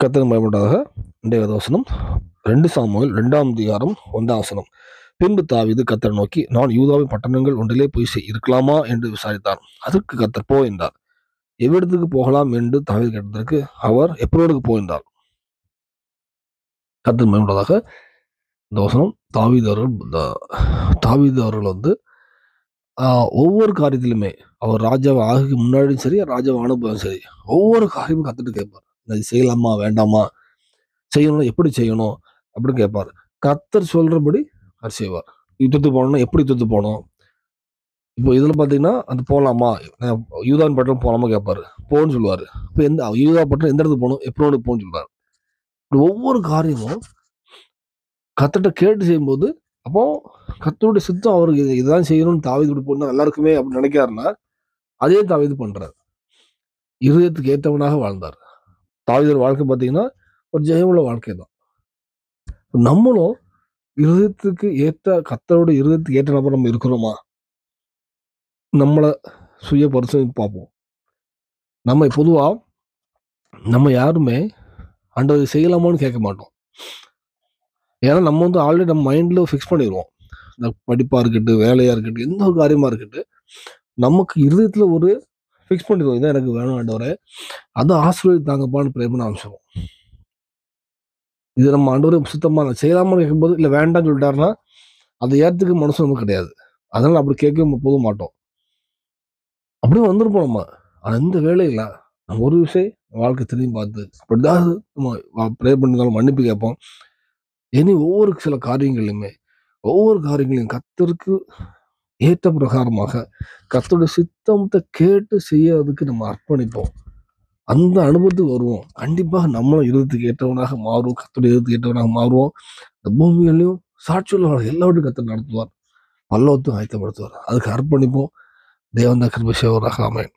கர்த்தருக்கு பயப்படாத இன்றைய வசனம் 2 சாமுவேல் 2ஆம் அதிகாரம் 1ஆம் வசனம். பின்பு தாவீது கர்த்தரை நோக்கி, நான் யூதாவின் பட்டணங்கள் ஒன்றிலே போய் இருக்கலாமா என்று விசாரித்தான். அதற்கு கர்த்தர் போ என்றார். எவ்விடத்துக்கு போகலாம் என்று தாவீது கேட்டதற்கு அவர் எப்ரோனுக்கு போ என்றார். கர்த்தருக்கு பயப்படாதாக இந்த வசனம் தாவீது அவர்கள் வந்து ஒவ்வொரு காரியத்திலுமே அவர் ராஜாவை ஆகி முன்னாடியும் சரி, ராஜாவை அனுபவம் சரி, ஒவ்வொரு காரியமும் கத்துட்டு கேட்பார். இது செய்யலாமா வேண்டாமா, செய்யணும் எப்படி செய்யணும் அப்படின்னு கேட்பார். கர்த்தர் சொல்றபடி அவர் செய்வார். யுத்தத்துக்கு போகணும்னா எப்படி யுத்தத்துக்கு போகணும், இப்போ இதுல பாத்தீங்கன்னா அது போகலாமா, யூதான் பட்டணம் போகலாமா கேட்பாரு, போன்னு சொல்லுவாரு. இப்போ யூதா பட்டணம் எந்த இடத்துக்கு போகணும், எப்ரோனுக்கு போன்னு சொல்லுவாரு. ஒவ்வொரு காரியமும் கர்த்தர்ட்ட கேட்டு செய்யும்போது, அப்போ கர்த்தருடைய சித்தம் அவருக்கு இதுதான் செய்யணும்னு தாவீது இப்படி போனா நல்லா இருக்குமே அப்படின்னு நினைக்கிறாருன்னா, அதே தாவீது பண்றாரு. இருதயத்துக்கு ஏற்றவனாக வாழ்ந்தார். தாவீதோட வாழ்க்கை பார்த்தீங்கன்னா ஒரு ஜெயமுள்ள வாழ்க்கை தான். நம்மளும் இருதயத்துக்கு ஏற்ற கர்த்தரோட இருதயத்துக்கு ஏற்ற நபர் நம்ம இருக்கிறோமா? நம்மளை சுய பரிசோதித்து பார்ப்போம். நம்ம யாருமே ஆண்டவரை செய்யலாமான்னு கேட்க மாட்டோம். ஏன்னா நம்ம வந்து ஆல்ரெடி நம்ம மைண்ட்ல ஃபிக்ஸ் பண்ணிடுவோம். படிப்பா இருக்கட்டும், வேலையா இருக்கட்டும், எந்த ஒரு காரியமா இருக்கட்டும், நமக்கு இருதயத்துல ஒரு ஃபிக்ஸ் பண்ணிடுவோம். இதான் எனக்கு வேணும் ஆண்டவரே, அதை ஆசீர்வதித்தாங்கப்பான்னு ப்ரே பண்ண ஆரம்பிச்சிடுவோம். இது நம்ம ஆண்டவரே சுத்தமாக செய்யலாமான்னு கேட்கும்போது இல்லை வேண்டாம்னு சொல்லிட்டாருன்னா அதை ஏற்றுக்கு மனசு நமக்கு கிடையாது. அதனால அப்படி கேட்க போக மாட்டோம். அப்படியே வந்துருப்போம் நம்ம. அந்த வேலையில் நம்ம ஒரு விஷயம் வாழ்க்கை திரும்பி பார்த்து அப்படிதான் நம்ம ப்ரே பண்ணிருந்தாலும் மன்னிப்பு கேட்போம். இனி ஒவ்வொரு சில காரியங்களையுமே கர்த்தருக்கு ஏற்ற பிரகாரமாக கர்த்தருடைய சித்தத்தை கேட்டு செய்யறதுக்கு நம்ம அர்ப்பணிப்போம். அந்த அனுபவத்துக்கு வருவோம். கண்டிப்பாக நம்மளும் இருதயத்துக்கு ஏற்றவனாக மாறுவோம். கர்த்தருடைய இருதயத்துக்கு ஏற்றவனாக மாறுவோம். இந்த பூமியிலையும் சாட்சியுள்ள எல்லாவற்றையும் கர்த்தர் நடத்துவார். பல்லவத்தையும் ஆயத்தப்படுத்துவார். அதுக்கு அர்ப்பணிப்போம். தேவன் தான் கிருபை செய்வாராக. ஆமென்.